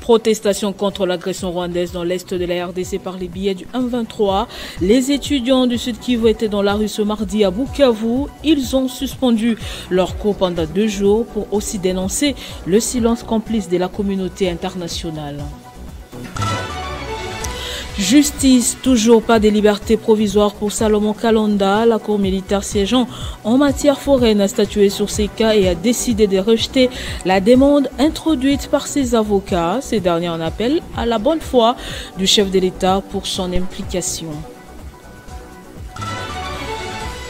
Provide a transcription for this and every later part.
Protestation contre l'agression rwandaise dans l'est de la RDC par les billets du M23. Les étudiants du Sud Kivu étaient dans la rue ce mardi à Bukavu. Ils ont suspendu leur cours pendant 2 jours pour aussi dénoncer le silence complice de la communauté internationale. Justice, toujours pas de liberté provisoire pour Salomon Kalonda. La cour militaire siégeant en matière foraine a statué sur ces cas et a décidé de rejeter la demande introduite par ses avocats. Ces derniers en appellent à la bonne foi du chef de l'État pour son implication.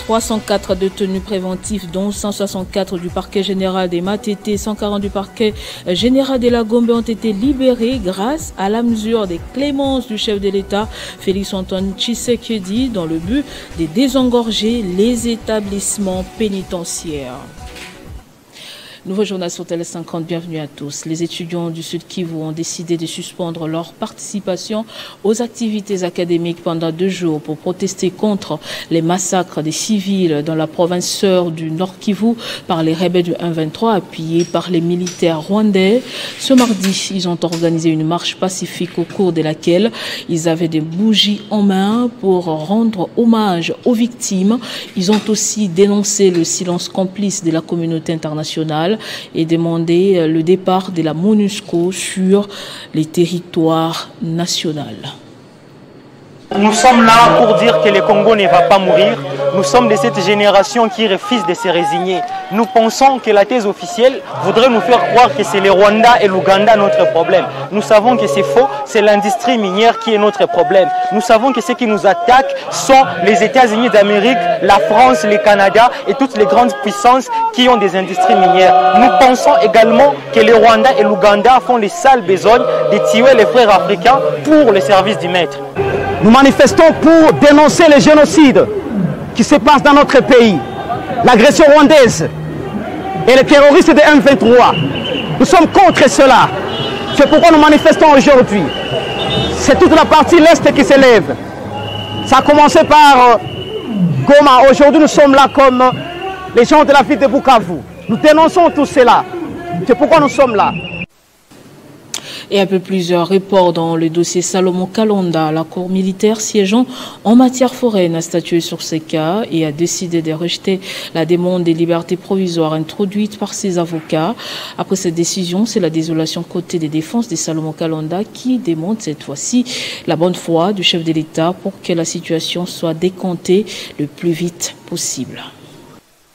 304 détenus préventifs, dont 164 du parquet général des Matete, 140 du parquet général de la Gombe ont été libérés grâce à la mesure des clémences du chef de l'État, Félix Antoine Tshisekedi, dans le but de désengorger les établissements pénitentiaires. Nouveau journal sur Télé 50, bienvenue à tous. Les étudiants du Sud Kivu ont décidé de suspendre leur participation aux activités académiques pendant 2 jours pour protester contre les massacres des civils dans la province sœur du Nord Kivu par les rebelles du M23 appuyés par les militaires rwandais. Ce mardi, ils ont organisé une marche pacifique au cours de laquelle ils avaient des bougies en main pour rendre hommage aux victimes. Ils ont aussi dénoncé le silence complice de la communauté internationale et demander le départ de la MONUSCO sur les territoires nationaux. Nous sommes là pour dire que le Congo ne va pas mourir. Nous sommes de cette génération qui refuse de se résigner. Nous pensons que la thèse officielle voudrait nous faire croire que c'est le Rwanda et l'Ouganda notre problème. Nous savons que c'est faux, c'est l'industrie minière qui est notre problème. Nous savons que ceux qui nous attaquent sont les États-Unis d'Amérique, la France, le Canada et toutes les grandes puissances qui ont des industries minières. Nous pensons également que le Rwanda et l'Ouganda font les sales besognes de tuer les frères africains pour le service du maître. Nous manifestons pour dénoncer le génocide qui se passe dans notre pays, l'agression rwandaise et les terroristes de M23. Nous sommes contre cela. C'est pourquoi nous manifestons aujourd'hui. C'est toute la partie l'Est qui s'élève. Ça a commencé par Goma. Aujourd'hui, nous sommes là comme les gens de la ville de Bukavu. Nous dénonçons tout cela. C'est pourquoi nous sommes là. Et un peu plusieurs reports dans le dossier Salomon Kalonda. La cour militaire siégeant en matière foraine a statué sur ces cas et a décidé de rejeter la demande des libertés provisoires introduite par ses avocats. Après cette décision, c'est la désolation côté des défenses de Salomon Kalonda qui demande cette fois-ci la bonne foi du chef de l'État pour que la situation soit décomptée le plus vite possible.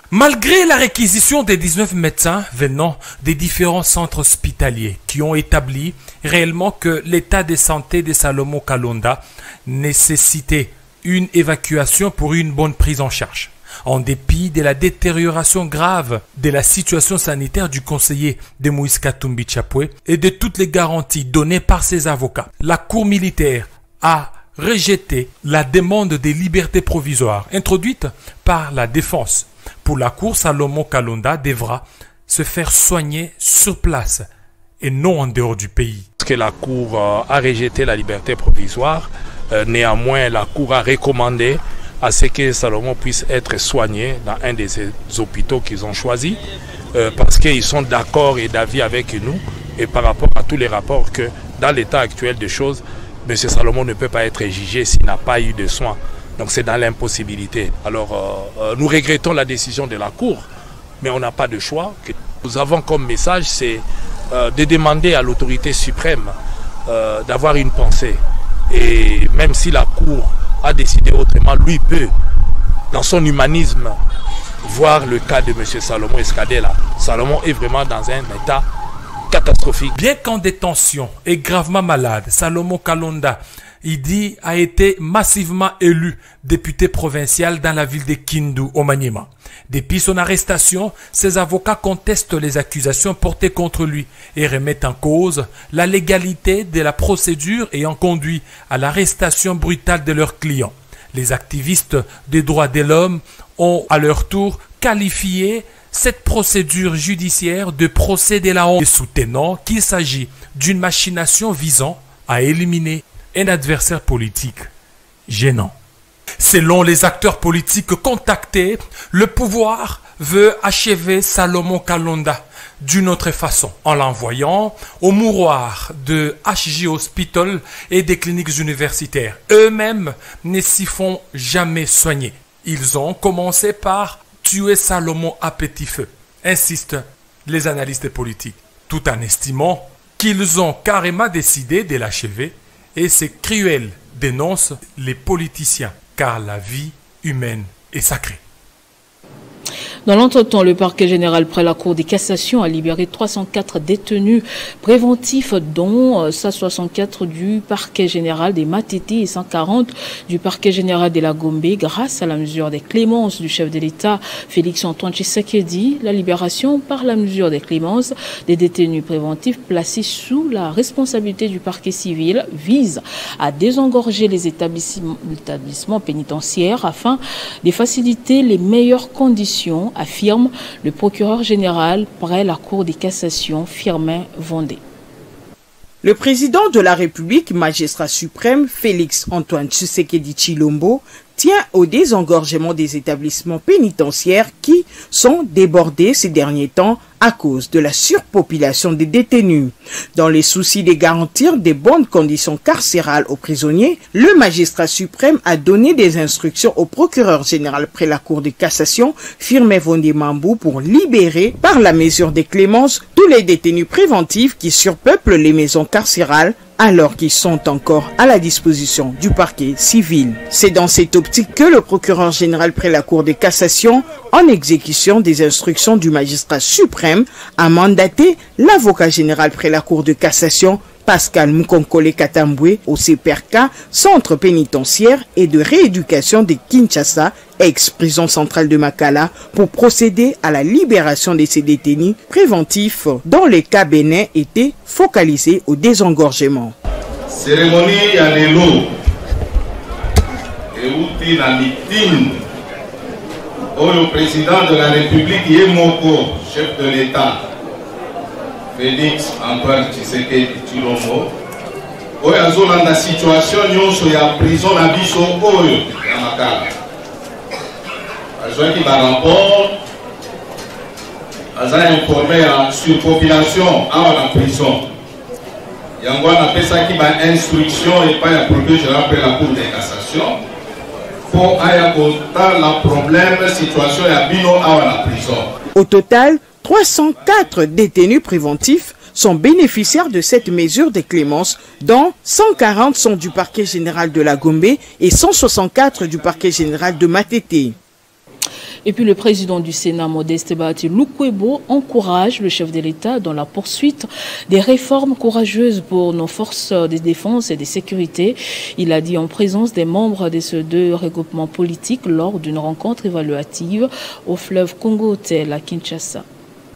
Malgré la réquisition des 19 médecins venant des différents centres hospitaliers qui ont établi réellement que l'état de santé de Salomon Kalonda nécessitait une évacuation pour une bonne prise en charge, en dépit de la détérioration grave de la situation sanitaire du conseiller de Moïse Katumbi Chapwe et de toutes les garanties données par ses avocats, la cour militaire a rejeté la demande de liberté provisoire introduite par la défense. Pour la cour, Salomon Kalonda devra se faire soigner sur place et non en dehors du pays. Parce que la cour a rejeté la liberté provisoire, néanmoins la cour a recommandé à ce que Salomon puisse être soigné dans un de ces hôpitaux qu'ils ont choisis, parce qu'ils sont d'accord et d'avis avec nous et par rapport à tous les rapports que dans l'état actuel des choses, M. Salomon ne peut pas être jugé s'il n'a pas eu de soins. Donc c'est dans l'impossibilité. Alors nous regrettons la décision de la Cour, mais on n'a pas de choix. Ce que nous avons comme message, c'est de demander à l'autorité suprême d'avoir une pensée. Et même si la Cour a décidé autrement, lui peut, dans son humanisme, voir le cas de M. Salomon Escadela. Salomon est vraiment dans un état catastrophique. Bien qu'en détention et gravement malade, Salomon Kalonda a été massivement élu député provincial dans la ville de Kindu, au Maniema. Depuis son arrestation, ses avocats contestent les accusations portées contre lui et remettent en cause la légalité de la procédure ayant conduit à l'arrestation brutale de leurs clients. Les activistes des droits de l'homme ont à leur tour qualifié cette procédure judiciaire de procès de la honte, soutenant qu'il s'agit d'une machination visant à éliminer un adversaire politique gênant. Selon les acteurs politiques contactés, le pouvoir veut achever Salomon Kalonda d'une autre façon, en l'envoyant au mouroir de HJ Hospital et des cliniques universitaires. Eux-mêmes ne s'y font jamais soigner. Ils ont commencé par tuer Salomon à petit feu, insistent les analystes politiques, tout en estimant qu'ils ont carrément décidé de l'achever, et c'est cruel, dénoncent les politiciens, car la vie humaine est sacrée. Dans l'entretemps, le parquet général près la Cour de cassation a libéré 304 détenus préventifs, dont 164 du parquet général des Matete et 140 du parquet général de la Gombe, grâce à la mesure des clémences du chef de l'État, Félix Antoine Tshisekedi. La libération par la mesure des clémences des détenus préventifs placés sous la responsabilité du parquet civil vise à désengorger les établissements pénitentiaires afin de faciliter les meilleures conditions, affirme le procureur général près la Cour de cassation, Firmin Vendée. Le président de la République, magistrat suprême, Félix Antoine Tshisekedi Tshilombo, tient au désengorgement des établissements pénitentiaires qui sont débordés ces derniers temps à cause de la surpopulation des détenus. Dans les soucis de garantir des bonnes conditions carcérales aux prisonniers, le magistrat suprême a donné des instructions au procureur général près la Cour de cassation, Firmin Vendée Mambou, pour libérer par la mesure des clémences tous les détenus préventifs qui surpeuplent les maisons carcérales alors qu'ils sont encore à la disposition du parquet civil. C'est dans cette optique que le procureur général près la Cour de cassation, en exécution des instructions du magistrat suprême, a mandaté l'avocat général près la Cour de cassation, Pascal Mukonkole Katambwe, au CPRK, Centre pénitentiaire et de rééducation de Kinshasa, ex-prison centrale de Makala, pour procéder à la libération de ces détenus préventifs dont les cas bénins étaient focalisés au désengorgement. Cérémonie ya lelo euti na meeting au président de la République Yemoko, chef de l'État, Félix Antoine Tshisekedi Tshilombo, oyo azolanda situation nyonso ya prison na biso oyo ya Makala. Azwaki ba rapport, aza informé ya surpopulation awa na prison. Yango anapesaki ba instruction epai ya procureur général près la Cour de cassation pour aya kotala la problème situation ya bino awa na prison. Au total, 304 détenus préventifs sont bénéficiaires de cette mesure de clémence, dont 140 sont du parquet général de la Gombe et 164 du parquet général de Matete. Et puis le président du Sénat, Modeste Bahati Lukwebo, encourage le chef de l'État dans la poursuite des réformes courageuses pour nos forces de défense et de sécurité. Il a dit en présence des membres de ces deux regroupements politiques lors d'une rencontre évaluative au fleuve Congo-Hotel à Kinshasa.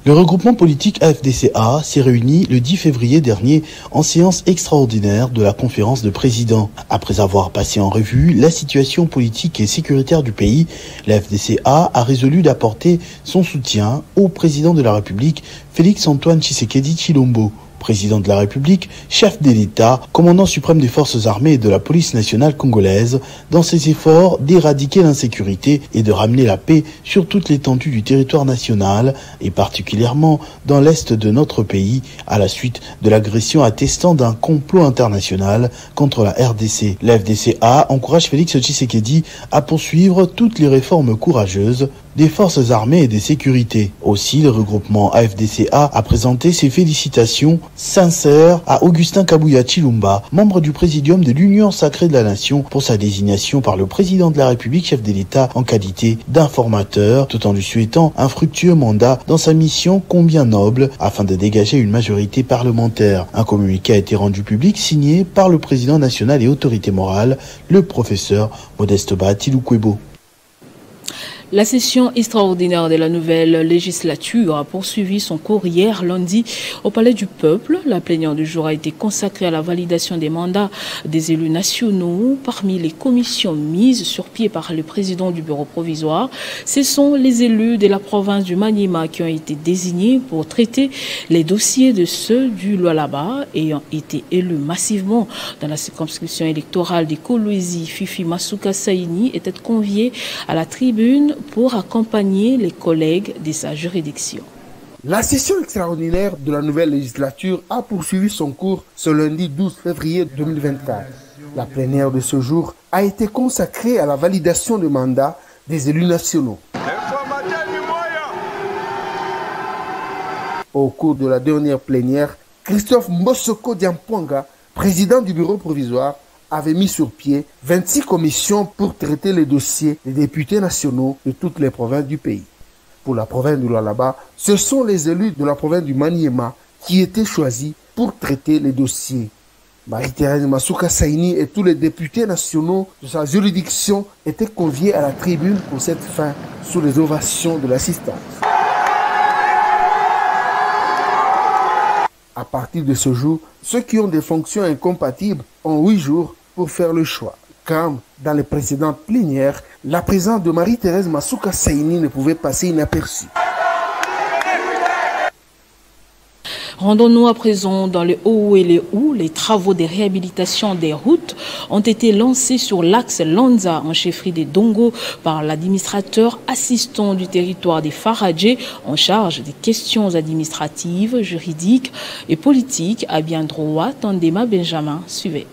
Le regroupement politique AFDCA s'est réuni le 10 février dernier en séance extraordinaire de la conférence de présidents. Après avoir passé en revue la situation politique et sécuritaire du pays, l'AFDCA a résolu d'apporter son soutien au président de la République, Félix Antoine Tshisekedi Tshilombo, président de la République, chef de l'État, commandant suprême des forces armées et de la police nationale congolaise, dans ses efforts d'éradiquer l'insécurité et de ramener la paix sur toute l'étendue du territoire national, et particulièrement dans l'est de notre pays, à la suite de l'agression attestant d'un complot international contre la RDC. La FDCA encourage Félix Tshisekedi à poursuivre toutes les réformes courageuses des forces armées et des sécurités. Aussi, le regroupement AFDCA a présenté ses félicitations sincères à Augustin Kabuya Tshilomba, membre du présidium de l'Union sacrée de la Nation, pour sa désignation par le président de la République, chef de l'État, en qualité d'informateur, tout en lui souhaitant un fructueux mandat dans sa mission combien noble afin de dégager une majorité parlementaire. Un communiqué a été rendu public signé par le président national et autorité morale, le professeur Modeste Bahati Lukwebo. La session extraordinaire de la nouvelle législature a poursuivi son cours hier lundi au Palais du Peuple. La plénière du jour a été consacrée à la validation des mandats des élus nationaux. Parmi les commissions mises sur pied par le président du bureau provisoire, ce sont les élus de la province du Maniema qui ont été désignés pour traiter les dossiers de ceux du Lualaba ayant été élus massivement dans la circonscription électorale des Kolwezi. Fifi Masuka Saini était convié à la tribune pour accompagner les collègues de sa juridiction. La session extraordinaire de la nouvelle législature a poursuivi son cours ce lundi 12 février 2024. La plénière de ce jour a été consacrée à la validation des mandats des élus nationaux. Au cours de la dernière plénière, Christophe Mbosoko Diampwanga, président du bureau provisoire, avait mis sur pied 26 commissions pour traiter les dossiers des députés nationaux de toutes les provinces du pays. Pour la province du Lualaba, ce sont les élus de la province du Maniema qui étaient choisis pour traiter les dossiers. Marie-Thérèse Masuka Saini et tous les députés nationaux de sa juridiction étaient conviés à la tribune pour cette fin sous les ovations de l'assistance. À partir de ce jour, ceux qui ont des fonctions incompatibles ont 8 jours pour faire le choix. Comme dans les précédentes plénières, la présence de Marie-Thérèse Masuka Saini ne pouvait passer inaperçue. Rendons-nous à présent dans le Haut-Ouélé où les travaux de réhabilitation des routes ont été lancés sur l'axe Lanza en chefferie des Dongo par l'administrateur assistant du territoire des Faradjé en charge des questions administratives, juridiques et politiques à bien droit. Tandema Benjamin suivait.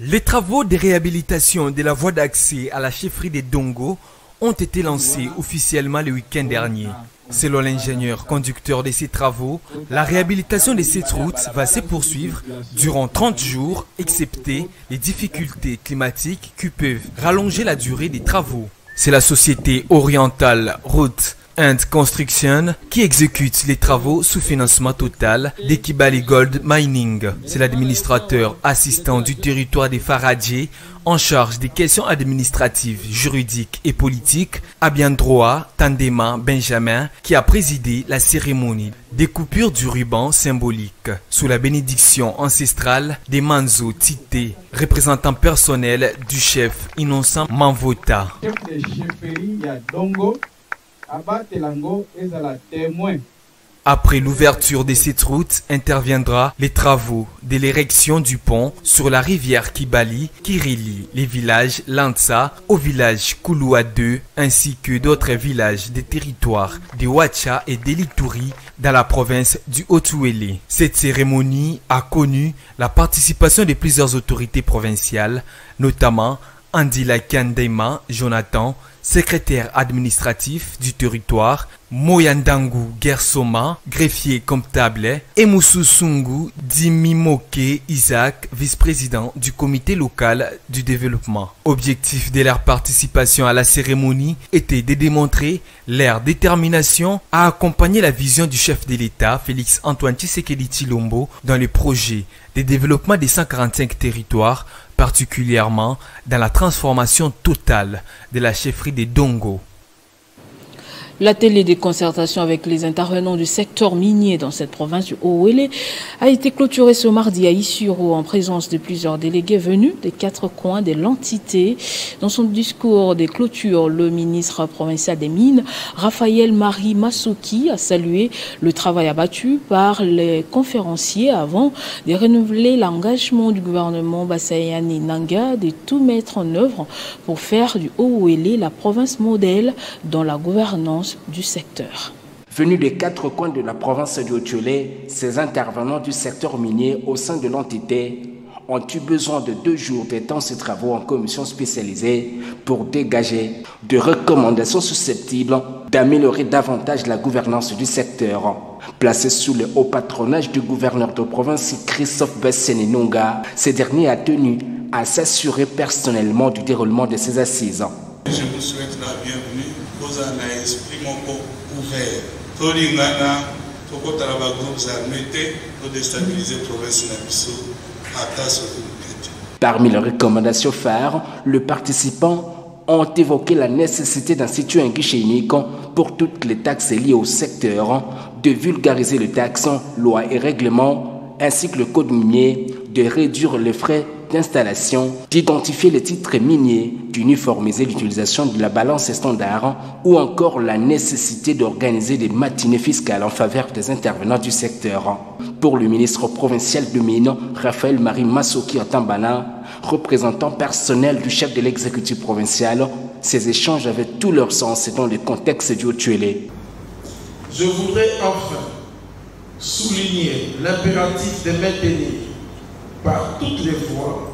Les travaux de réhabilitation de la voie d'accès à la chefferie des Dongo ont été lancés officiellement le week-end dernier. Selon l'ingénieur conducteur de ces travaux, la réhabilitation de cette route va se poursuivre durant 30 jours, excepté les difficultés climatiques qui peuvent rallonger la durée des travaux. C'est la société orientale Route and Construction qui exécute les travaux sous financement total d'Ekibali Gold Mining. C'est l'administrateur assistant du territoire des Faradjé en charge des questions administratives, juridiques et politiques, à bien droit Tandema Benjamin, qui a présidé la cérémonie des coupures du ruban symbolique sous la bénédiction ancestrale des Manzo Tite, représentant personnel du chef Innocent Manvota. Après l'ouverture de cette route, interviendra les travaux de l'érection du pont sur la rivière Kibali qui relie les villages Lantsa au village Kouloua 2 ainsi que d'autres villages des territoires de Ouacha et d'Elitouri dans la province du Haut-Ouélé. Cette cérémonie a connu la participation de plusieurs autorités provinciales, notamment Andila Kandema Jonathan, secrétaire administratif du territoire, Moyandangu Gersoma, greffier comptable, et Moussoussungu Dimimoke Isaac, vice-président du comité local du développement. Objectif de leur participation à la cérémonie était de démontrer leur détermination à accompagner la vision du chef de l'État, Félix Antoine Tshisekedi Tshilombo, dans le projet de développement des 145 territoires, particulièrement dans la transformation totale de la chefferie des Dongo. L'atelier de concertation avec les intervenants du secteur minier dans cette province du Haut-Ouélé a été clôturé ce mardi à Issuro en présence de plusieurs délégués venus des 4 coins de l'entité. Dans son discours de clôture, le ministre provincial des Mines, Raphaël Marie Massouki, a salué le travail abattu par les conférenciers avant de renouveler l'engagement du gouvernement Bassayani Nanga de tout mettre en œuvre pour faire du Haut-Ouélé la province modèle dans la gouvernance du secteur. Venus des 4 coins de la province du Haut-Ouélé, ces intervenants du secteur minier au sein de l'entité ont eu besoin de 2 jours d'intenses travaux en commission spécialisée pour dégager des recommandations susceptibles d'améliorer davantage la gouvernance du secteur. Placé sous le haut patronage du gouverneur de province Christophe Besséné-Nonga, ce dernier a tenu à s'assurer personnellement du déroulement de ces assises. Je vous souhaite la bienvenue. Vous avez un esprit ouvert. Tolingana, Toko Taraba Groupe Armete, pour déstabiliser la province Nabiso, à Tasso. Parmi les recommandations phares, les participants ont évoqué la nécessité d'instituer un guichet unique pour toutes les taxes liées au secteur, de vulgariser les taxes, lois et règlements, ainsi que le code minier, de réduire les frais d'installation, d'identifier les titres miniers, d'uniformiser l'utilisation de la balance standard ou encore la nécessité d'organiser des matinées fiscales en faveur des intervenants du secteur. Pour le ministre provincial de Mines, Raphaël Marie Massoki Atambana, représentant personnel du chef de l'exécutif provincial, ces échanges avaient tout leur sens dans le contexte du Haut-Tuélé. Je voudrais enfin souligner l'impératif de maintenir par toutes les voies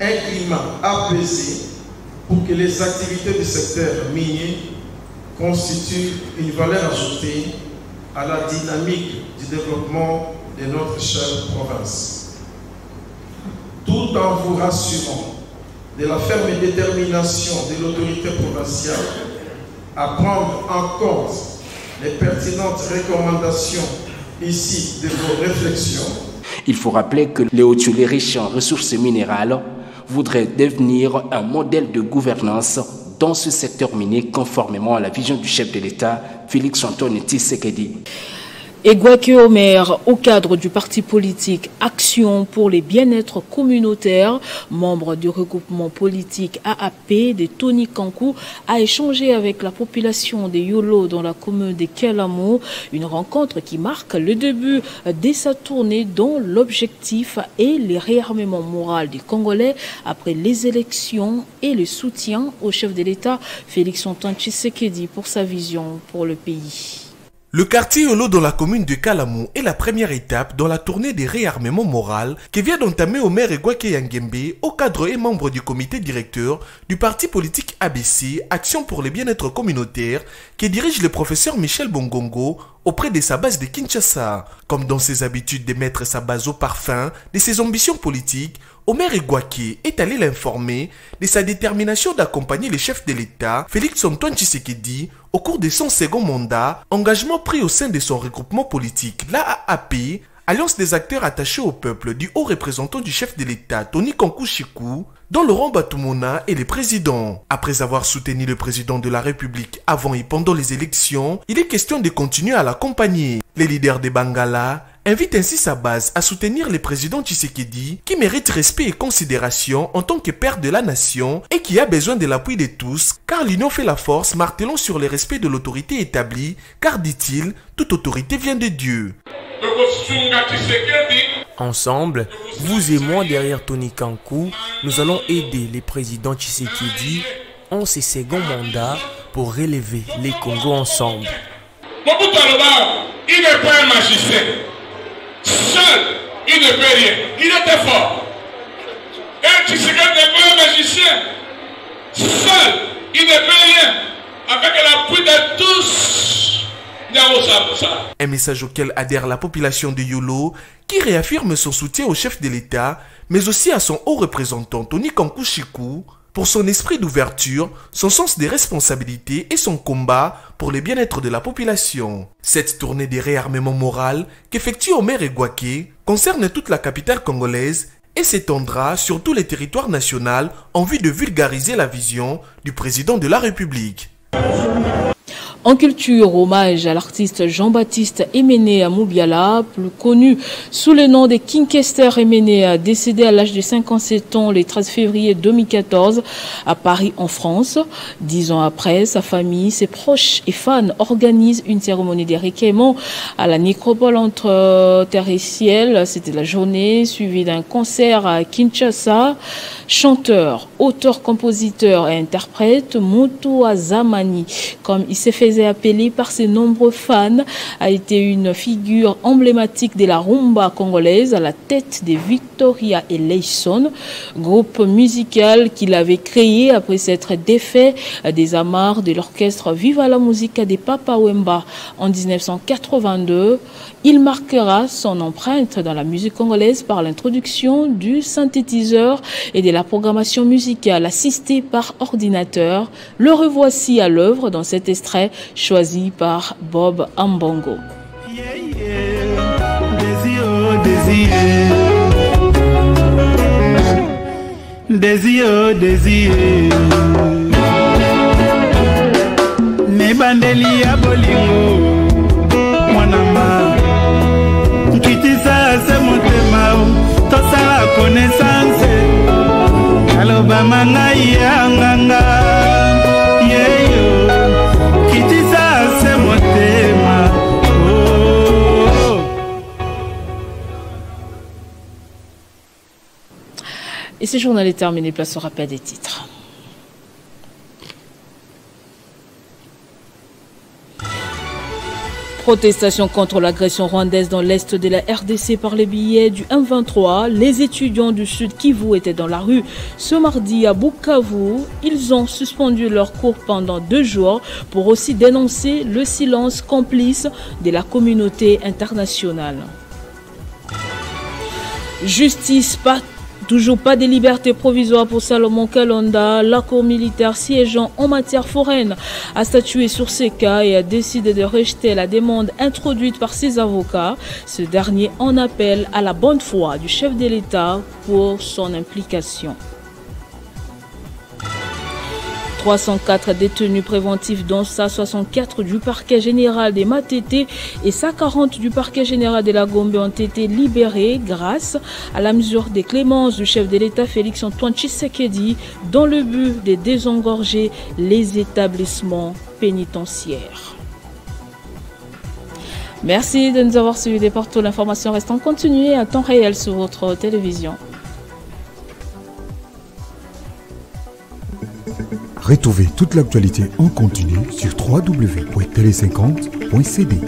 un climat apaisé pour que les activités du secteur minier constituent une valeur ajoutée à la dynamique du développement de notre chère province. Tout en vous rassurant de la ferme détermination de l'autorité provinciale à prendre en compte les pertinentes recommandations ici de vos réflexions. Il faut rappeler que le Haut-Tuélé riche en ressources minérales voudrait devenir un modèle de gouvernance dans ce secteur minier conformément à la vision du chef de l'État, Félix-Antoine Tshisekedi. Egwake Omer, au cadre du parti politique Action pour les bien-être communautaires, membre du regroupement politique AAP de Tony Kankou, a échangé avec la population de Yolo dans la commune de Kelamo, une rencontre qui marque le début de sa tournée dont l'objectif est le réarmement moral des Congolais après les élections et le soutien au chef de l'État Félix-Antoine Tshisekedi pour sa vision pour le pays. Le quartier Yolo dans la commune de Kalamou est la première étape dans la tournée des réarmements moral que vient d'entamer Omer Egwake Yangembe au cadre et membre du comité directeur du parti politique ABC Action pour les bien-être communautaires que dirige le professeur Michel Bongongo auprès de sa base de Kinshasa. Comme dans ses habitudes de mettre sa base au parfum de ses ambitions politiques, Omer Egwake est allé l'informer de sa détermination d'accompagner le chef de l'État, Félix-Antoine Tshisekedi, au cours de son second mandat, engagement pris au sein de son regroupement politique, l'AAP, Alliance des acteurs attachés au peuple du haut représentant du chef de l'État, Tony Kankou Chikou, dont Laurent Batumona est le président. Après avoir soutenu le président de la République avant et pendant les élections, il est question de continuer à l'accompagner. Les leaders de Bangala invitent ainsi sa base à soutenir le président Tshisekedi, qui mérite respect et considération en tant que père de la nation et qui a besoin de l'appui de tous, car l'union fait la force, martelant sur le respect de l'autorité établie, car, dit-il, toute autorité vient de Dieu. Ensemble, vous et moi derrière Tony Kankou, nous allons aider le président Tshisekedi en ses seconds mandats pour relever les Congos ensemble. Mobutu Aloba, il n'est pas un magicien. Seul, il ne peut rien. Il était fort. Et Tshisekedi n'est pas un magicien. Seul, il ne peut rien. Avec l'appui de tous. Un message auquel adhère la population de Yolo, qui réaffirme son soutien au chef de l'État, mais aussi à son haut représentant Tony Kankou Chikou, pour son esprit d'ouverture, son sens des responsabilités et son combat pour le bien-être de la population. Cette tournée de réarmement moral qu'effectue Omer Egwake concerne toute la capitale congolaise et s'étendra sur tous les territoires nationaux en vue de vulgariser la vision du président de la République. En culture, hommage à l'artiste Jean-Baptiste Emenea Moubiala, plus connu sous le nom de King Kester Emenea, décédé à l'âge de 57 ans le 13 février 2014 à Paris en France. 10 ans après, sa famille, ses proches et fans organisent une cérémonie de recueillement à la nécropole entre terre et ciel. C'était la journée suivie d'un concert à Kinshasa. Chanteur, auteur, compositeur et interprète, Moto Azamani, comme il s'est fait appelé par ses nombreux fans, a été une figure emblématique de la rumba congolaise à la tête de Victoria et Layson, groupe musical qu'il avait créé après s'être défait des amarres de l'orchestre Viva la Musica de Papa Wemba en 1982. Il marquera son empreinte dans la musique congolaise par l'introduction du synthétiseur et de la programmation musicale assistée par ordinateur. Le revoici à l'œuvre dans cet extrait choisi par Bob Ambongo. Désir, désir. ebandeli ya bolingo mwanama nkitisa se motema tosala connaissance aloba mangai ya nganga yeyo kitisa se motema. Et ce journal est terminé, place au rappel des titres. Protestation contre l'agression rwandaise dans l'est de la RDC par les billets du M23. Les étudiants du Sud Kivu étaient dans la rue ce mardi à Bukavu. Ils ont suspendu leurs cours pendant 2 jours pour aussi dénoncer le silence complice de la communauté internationale. Justice, toujours pas de liberté provisoire pour Salomon Kalonda. La cour militaire siégeant en matière foraine a statué sur ces cas et a décidé de rejeter la demande introduite par ses avocats. Ce dernier en appelle à la bonne foi du chef de l'État pour son implication. 304 détenus préventifs, dont 164 du parquet général des Matete et 140 du parquet général de la Gombe, ont été libérés grâce à la mesure des clémences du chef de l'État Félix Antoine Tshisekedi dans le but de désengorger les établissements pénitentiaires. Merci de nous avoir suivis de partout. L'information reste en continu à temps réel sur votre télévision. Retrouvez toute l'actualité en continu sur www.tele50.cd.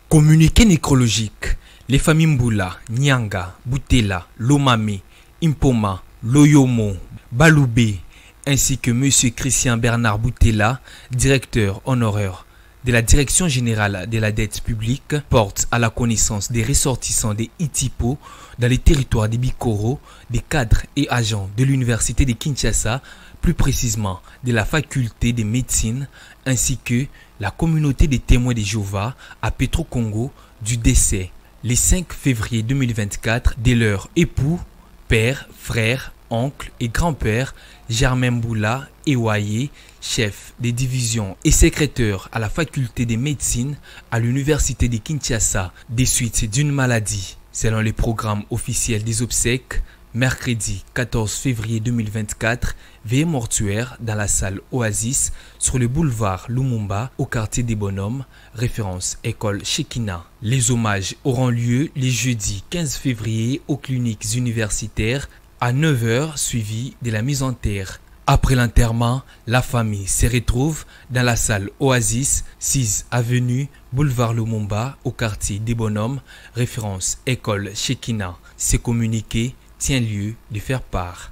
Communiqué nécrologique. Les familles Mboula, Nyanga, Boutela, Lomame, Impoma, Loyomo, Baloubé, ainsi que M. Christian Bernard Boutela, directeur honoraire de la Direction générale de la dette publique, portent à la connaissance des ressortissants des Itipo dans les territoires des Bikoro, des cadres et agents de l'Université de Kinshasa, plus précisément de la faculté de médecine, ainsi que la communauté des témoins de Jéhovah à Petro-Congo du décès, le 5 février 2024, de leur époux, père, frère, oncle et grand-père, Germain Mboula Ewaye, chef des divisions et secrétaire à la faculté de médecine à l'université de Kinshasa, des suites d'une maladie. Selon les programmes officiels des obsèques, mercredi 14 février 2024, veillée mortuaire dans la salle Oasis sur le boulevard Lumumba au quartier des Bonhommes, référence école Shekina. Les hommages auront lieu les jeudis 15 février aux cliniques universitaires à 9 h, suivi de la mise en terre. Après l'enterrement, la famille se retrouve dans la salle Oasis, 6 avenue boulevard Lumumba au quartier des Bonhommes, référence école Shekina. Ce communiqué tient lieu de faire part.